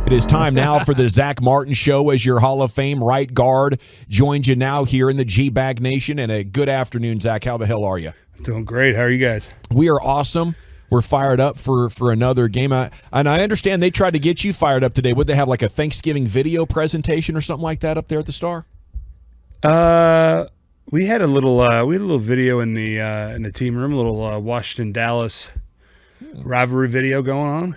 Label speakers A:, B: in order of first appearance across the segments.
A: It is time now for the Zack Martin Show as your Hall of Fame right guard joins you now here in the GBag Nation. And a good afternoon, Zack. How the hell are you?
B: Doing great. How are you guys?
A: We are awesome. We're fired up for another game. And I understand they tried to get you fired up today. Would they have like a Thanksgiving video presentation or something like that up there at the Star?
B: We had a little video in the team room, a little Washington Dallas rivalry video going on.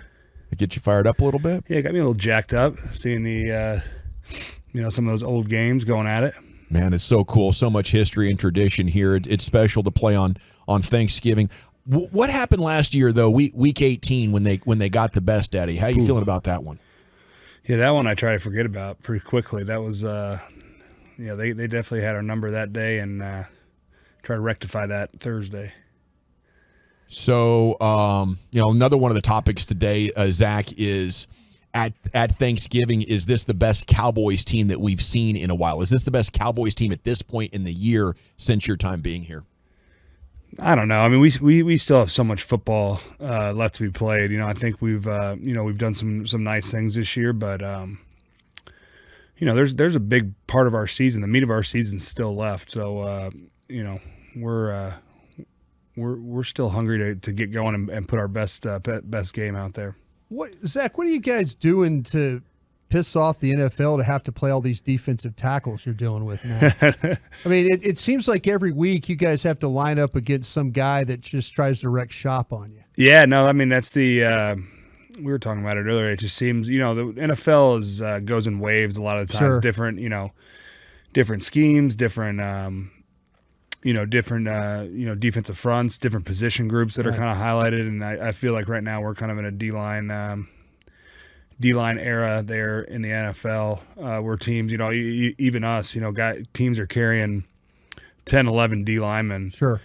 A: Get you fired up a little bit?
B: Yeah, it got me a little jacked up seeing the some of those old games going at it.
A: Man, it's so cool. So much history and tradition here. It's special to play on Thanksgiving. What happened last year though? Week 18 when they got the best, Daddy. How you feeling about that one?
B: Yeah, that one I try to forget about pretty quickly. That was they definitely had our number that day, and try to rectify that Thursday.
A: So, another one of the topics today, Zack, is at Thanksgiving, is this the best Cowboys team that we've seen in a while? Is this the best Cowboys team at this point in the year since your time being here?
B: I don't know. I mean, we still have so much football left to be played. I think we've done some nice things this year, but there's a big part of our season, the meat of our season, still left. So we're still hungry to get going and put our best game out there.
C: Zack, what are you guys doing to piss off the NFL to have to play all these defensive tackles you're dealing with now? I mean, it seems like every week you guys have to line up against some guy that just tries to wreck shop on you.
B: Yeah, no, I mean, that's the we were talking about it earlier. It just seems, the NFL goes in waves a lot of the time.
C: Sure.
B: Different schemes, different defensive fronts, different position groups that are kind of highlighted. And I feel like right now we're kind of in a D-line era there in the NFL, where teams, even us, teams are carrying 10, 11 D linemen.
C: Sure.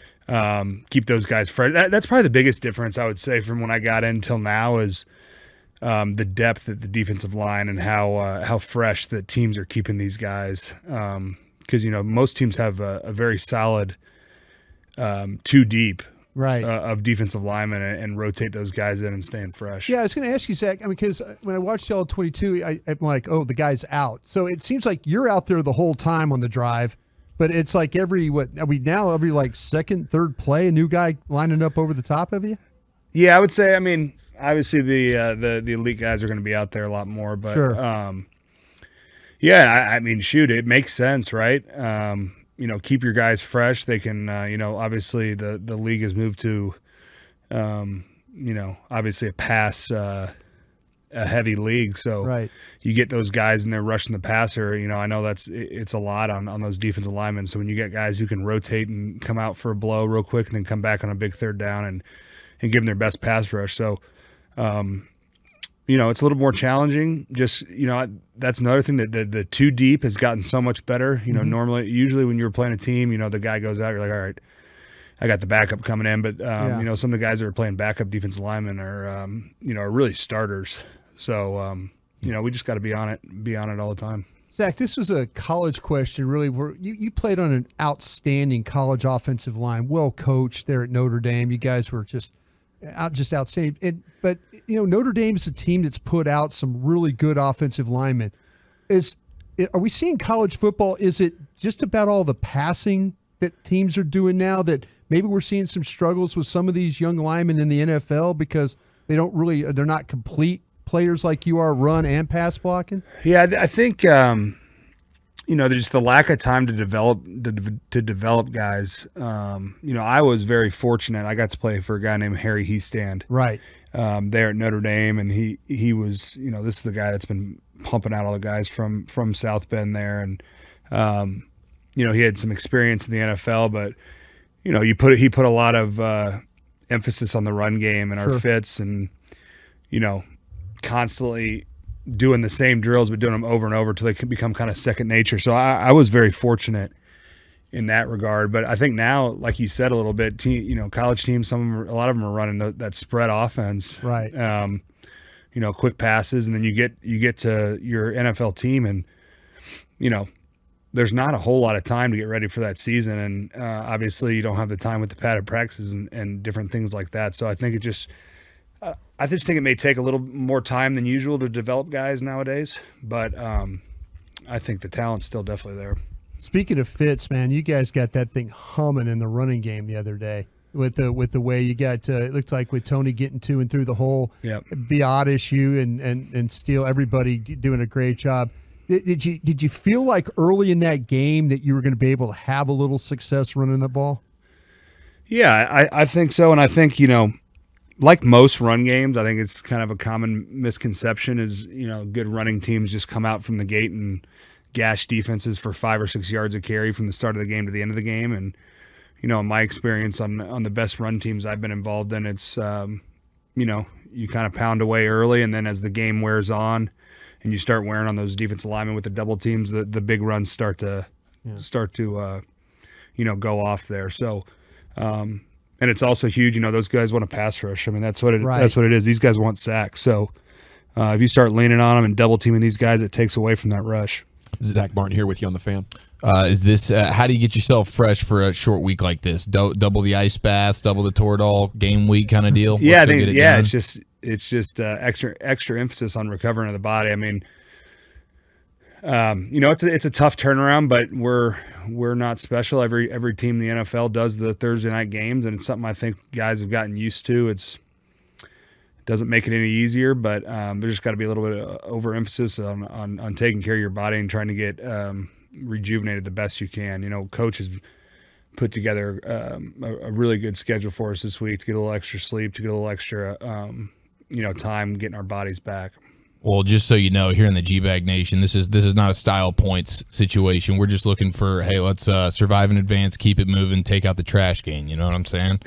B: Keep those guys fresh. That's probably the biggest difference, I would say, from when I got in till now is the depth at the defensive line and how fresh the teams are keeping these guys. Because most teams have a very solid two deep of defensive linemen and rotate those guys in and staying fresh.
C: Yeah, I was going to ask you, Zack, because when I watched y'all 22, I'm like, oh, the guy's out. So it seems like you're out there the whole time on the drive, but it's like every second, third play, a new guy lining up over the top of you?
B: Yeah, I would say, I mean, obviously the elite guys are going to be out there a lot more, but
C: sure.
B: Yeah, I mean, shoot, it makes sense, right? Keep your guys fresh. They can, obviously the league has moved to, obviously a heavy league. So
C: right.
B: You get those guys and they're rushing the passer. I know it's a lot on those defensive linemen. So when you get guys who can rotate and come out for a blow real quick and then come back on a big third down and give them their best pass rush. So, it's a little more challenging. Just, that's another thing that the two deep has gotten so much better. Usually when you're playing a team, the guy goes out, you're like, all right, I got the backup coming in. But, some of the guys that are playing backup defensive linemen are really starters. So, we just got to be on it all the time.
C: Zack, this was a college question, really. You played on an outstanding college offensive line, well coached there at Notre Dame. You guys were just outstanding. But Notre Dame is a team that's put out some really good offensive linemen. Are we seeing college football? Is it just about all the passing that teams are doing now that maybe we're seeing some struggles with some of these young linemen in the NFL because they're not complete players like you are, run and pass blocking?
B: Yeah, I think there's the lack of time to develop guys. I was very fortunate. I got to play for a guy named Harry Heastand,
C: right,
B: there at Notre Dame, and he was, this is the guy that's been pumping out all the guys from South Bend there, and he had some experience in the NFL, but he put a lot of emphasis on the run game and our fits, and constantly doing the same drills but doing them over and over till they can become kind of second nature. So I was very fortunate in that regard. But I think now, like you said a little bit, college teams, a lot of them are running that spread offense,
C: right?
B: Quick passes, and then you get to your NFL team, and there's not a whole lot of time to get ready for that season, and obviously you don't have the time with the padded practices and different things like that. So I think it just I just think it may take a little more time than usual to develop guys nowadays, but I think the talent's still definitely there.
C: Speaking of fits, man, you guys got that thing humming in the running game the other day with the way you got. It looked like with Tony getting to and through the hole, Biot issue and Steele, everybody doing a great job. Did you feel like early in that game that you were going to be able to have a little success running the ball?
B: Yeah, I think so, and I think like most run games, I think it's kind of a common misconception is good running teams just come out from the gate and gash defenses for 5 or 6 yards of carry from the start of the game to the end of the game. And in my experience on the best run teams I've been involved in, it's you kind of pound away early, and then as the game wears on and you start wearing on those defensive linemen with the double teams, the big runs start to go off there. So and it's also huge, those guys want to pass rush. I mean, that's what it is. These guys want sacks. So if you start leaning on them and double teaming these guys, it takes away from that rush.
A: Zack Martin here with you on the Fan.
D: Is this how do you get yourself fresh for a short week like this? Double the ice baths, double the Toradol game week kind of deal?
B: Yeah, I think, it's just extra emphasis on recovering of the body. I mean, it's a tough turnaround, but we're not special. Every team in the NFL does the Thursday night games, and it's something I think guys have gotten used to. It doesn't make it any easier, but there's just got to be a little bit of overemphasis on taking care of your body and trying to get rejuvenated the best you can. Coach has put together a really good schedule for us this week to get a little extra sleep, to get a little extra time getting our bodies back.
D: Well, just so you know, here in the GBag Nation, this is not a style points situation. We're just looking for, hey, let's survive in advance, keep it moving, take out the trash can. You know what I'm saying?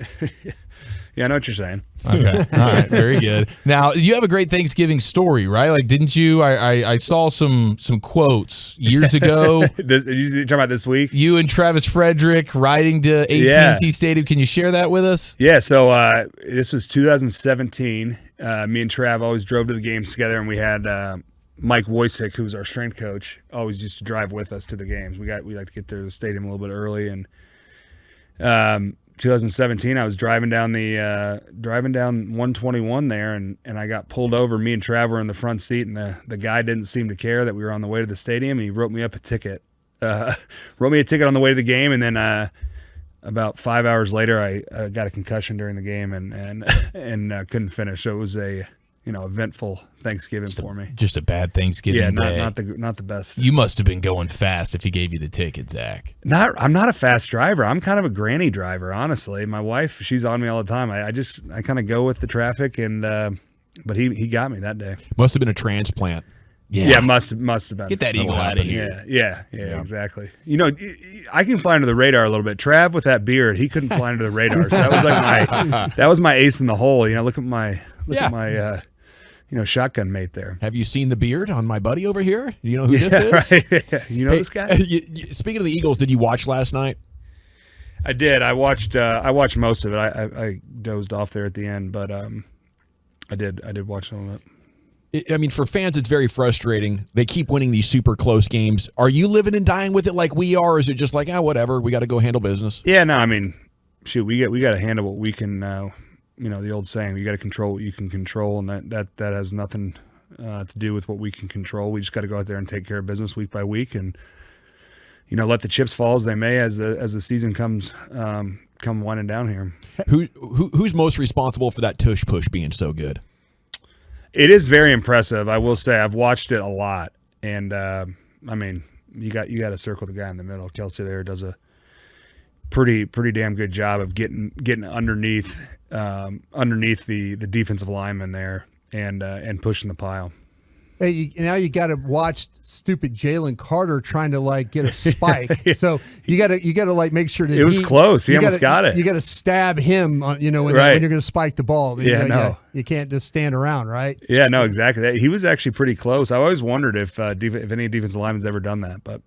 B: Yeah, I know what you're saying.
D: Okay. All right. Very good. Now, you have a great Thanksgiving story, right? Like, didn't you? I saw some quotes years ago.
B: You're talking about this week?
D: You and Travis Frederick riding to AT&T Stadium. Can you share that with us?
B: Yeah. So this was 2017. Me and Trav always drove to the games together, and we had Mike Wojcik, who was our strength coach, always used to drive with us to the games. We like to get to the stadium a little bit early, and 2017, I was driving down 121 there, and I got pulled over. Me and Trav were in the front seat, and the guy didn't seem to care that we were on the way to the stadium. And he wrote me up a ticket, on the way to the game, and then about 5 hours later, I got a concussion during the game and couldn't finish. So it was a eventful Thanksgiving for me.
D: Just a bad Thanksgiving day.
B: Yeah, not the best.
D: You must have been going fast if he gave you the ticket, Zach.
B: I'm not a fast driver. I'm kind of a granny driver, honestly. My wife, she's on me all the time. I kind of go with the traffic, and but he got me that day.
A: Must have been a transplant.
B: Yeah, must have been.
D: Get that eagle out of here.
B: Yeah, exactly. I can fly under the radar a little bit. Trav with that beard, he couldn't fly under the radar. So that was my ace in the hole. Look at my shotgun mate there.
A: Have you seen the beard on my buddy over here? You know who this is?
B: Right. You know this guy?
A: Speaking of the Eagles, did you watch last night?
B: I did. I watched most of it. I dozed off there at the end, but I did watch some of it.
A: I mean, for fans, it's very frustrating. They keep winning these super close games. Are you living and dying with it like we are, or is it just like, whatever, we got to go handle business?
B: Yeah, no, I mean, shoot, we got to handle what we can. The old saying, you got to control what you can control, and that has nothing to do with what we can control. We just got to go out there and take care of business week by week, and let the chips fall as they may as the season come winding down here.
A: Who's most responsible for that tush push being so good?
B: It is very impressive. I will say I've watched it a lot, and I mean, you got to circle the guy in the middle. Kelsey there does a pretty damn good job of getting underneath the defensive lineman there and pushing the pile.
C: Hey, now you got to watch stupid Jalen Carter trying to get a spike. Yeah. So you got to make sure that
B: it was close. He almost got it.
C: You got to stab him, when you're going to spike the ball. You can't just stand around, right?
B: Yeah, no, exactly. He was actually pretty close. I always wondered if any defensive lineman's ever done that, but.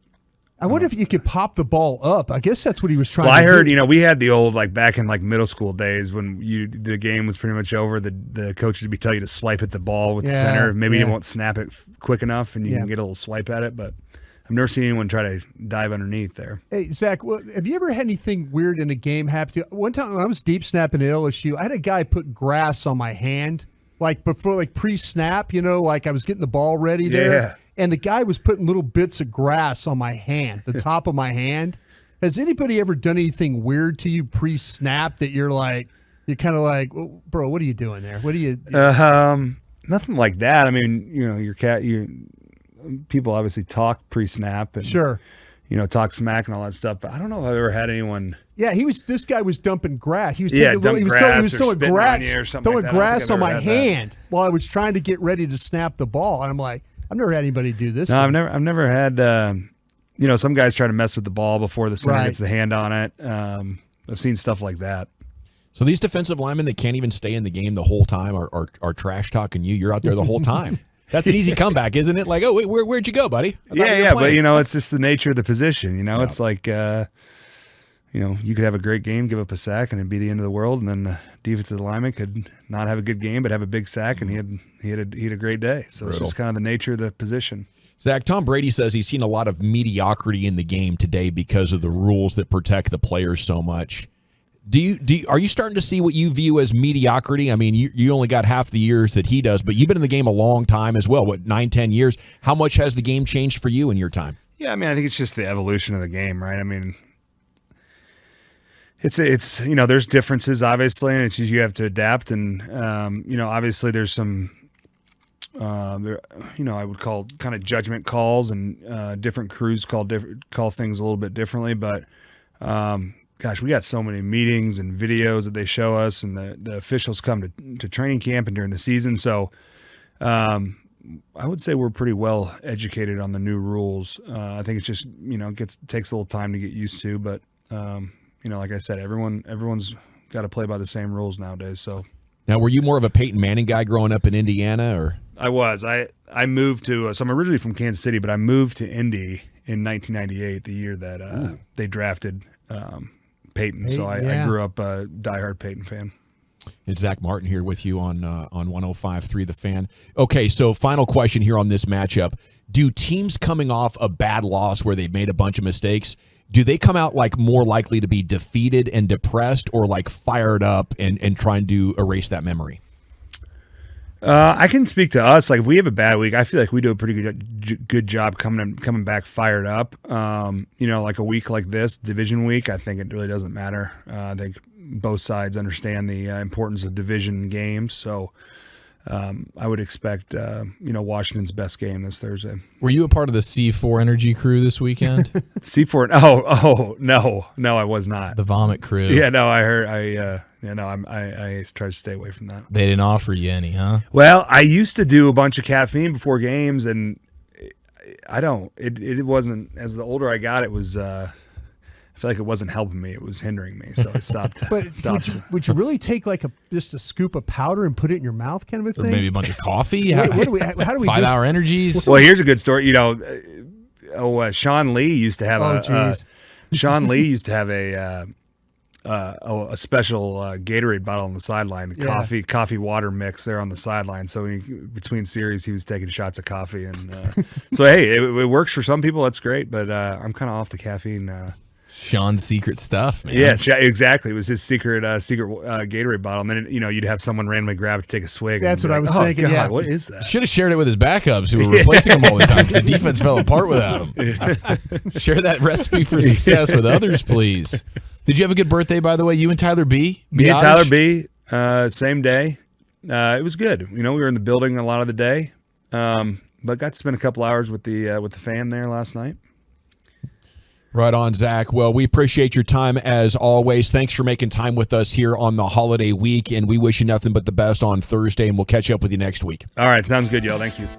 C: I wonder if you could pop the ball up. I guess that's what he was trying to do.
B: Well, I heard, we had the old, back in middle school days when the game was pretty much over, the coaches would tell you to swipe at the ball with the center. Maybe you won't snap it quick enough and you can get a little swipe at it, but I've never seen anyone try to dive underneath there.
C: Hey, Zach, have you ever had anything weird in a game happen to you? One time when I was deep snapping at LSU, I had a guy put grass on my hand. like before, like pre-snap, like I was getting the ball ready there.
B: Yeah.
C: And the guy was putting little bits of grass on my hand, the top of my hand. Has anybody ever done anything weird to you pre-snap that you're kind of like, well, bro, what are you doing there? What are you?
B: Nothing like that. I mean, people obviously talk pre-snap and
C: Sure.
B: Talk smack and all that stuff. But I don't know if I've ever had anyone.
C: Yeah, this guy was dumping grass. He was
B: Yeah,
C: taking
B: dump grass
C: he was
B: or
C: throwing
B: spitting
C: grass,
B: on you or something
C: throwing
B: like that. I don't
C: grass
B: think
C: on
B: I've
C: my
B: ever had that.
C: hand while I was trying to get ready to snap the ball. And I'm like, I've never had anybody do this.
B: No,
C: to
B: I've
C: me.
B: never had. Some guys try to mess with the ball before the center
C: Right.
B: gets the hand on it. I've seen stuff like that.
A: So these defensive linemen that can't even stay in the game the whole time are trash talking you. You're out there the whole time. That's an easy comeback, isn't it? Like, oh, wait, where'd you go, buddy? I thought you were
B: Yeah, but
A: playing.
B: it's just the nature of the position. It's like, you could have a great game, give up a sack, and it'd be the end of the world. And then the defensive lineman could not have a good game, but have a big sack, and he had a great day. So
A: Brutal.
B: it's just kind of the nature of the position.
A: Zach, Tom Brady says he's seen a lot of mediocrity in the game today because of the rules that protect the players so much. Are you starting to see what you view as mediocrity? I mean, you only got half the years that he does, but you've been in the game a long time as well. What, 9-10 years? How much has the game changed for you in your time?
B: Yeah, I mean, I think it's just the evolution of the game, right? I mean, it's there's differences obviously, and it's just, you have to adapt, and obviously there's some I would call kind of judgment calls, and different crews call things a little bit differently, but gosh, we got so many meetings and videos that they show us, and the officials come to training camp and during the season. So I would say we're pretty well educated on the new rules. I think it's just, takes a little time to get used to, but like I said, everyone's got to play by the same rules nowadays. So
A: Now, were you more of a Peyton Manning guy growing up in Indiana, or?
B: I was. I moved to, so I'm originally from Kansas City, but I moved to Indy in 1998, the year that they drafted Peyton. So I grew up a diehard Peyton fan.
A: It's Zack Martin here with you on 105.3 The Fan. Okay, so final question here on this matchup. Do teams coming off a bad loss where they've made a bunch of mistakes, do they come out like more likely to be defeated and depressed, or like fired up and trying to erase that memory?
B: I can speak to us. Like, if we have a bad week, I feel like we do a pretty good job coming back fired up. Like a week like this, division week, I think it really doesn't matter. I think both sides understand the importance of division games. So I would expect, Washington's best game this Thursday.
D: Were you a part of the C4 Energy crew this weekend?
B: C4? Oh, no, I was not.
D: The vomit crew.
B: Yeah, no, I heard. I try to stay away from that.
D: They didn't offer you any, huh?
B: Well, I used to do a bunch of caffeine before games, and I don't. It wasn't. As the older I got, it was. I feel like it wasn't helping me; it was hindering me. So I stopped.
C: But would you really take like just a scoop of powder and put it in your mouth, kind of a
D: Or
C: thing?
D: maybe a bunch of coffee?
C: How do we
D: 5-hour energies?
B: Well, here's a good story. Sean Lee used to have Sean Lee used to have a special Gatorade bottle on the sideline, coffee water mix there on the sideline. So between series, he was taking shots of coffee, and so hey, it works for some people. That's great, but I'm kind of off the caffeine.
D: Sean's secret stuff, man.
B: Yes, exactly. It was his secret Gatorade bottle, and then you'd have someone randomly grab it to take a swig.
C: That's what I was thinking.
B: God,
C: Yeah,
B: what is that?
D: Should have shared it with his backups who were replacing him all the time because the defense fell apart without him. Share that recipe for success with others, please. Did you have a good birthday, by the way? You and Tyler B?
B: Me and Tyler B, same day. It was good. We were in the building a lot of the day, but got to spend a couple hours with the fam there last night.
A: Right on, Zach. Well, we appreciate your time as always. Thanks for making time with us here on the holiday week, and we wish you nothing but the best on Thursday, and we'll catch up with you next week.
B: All right, sounds good, y'all. Thank you.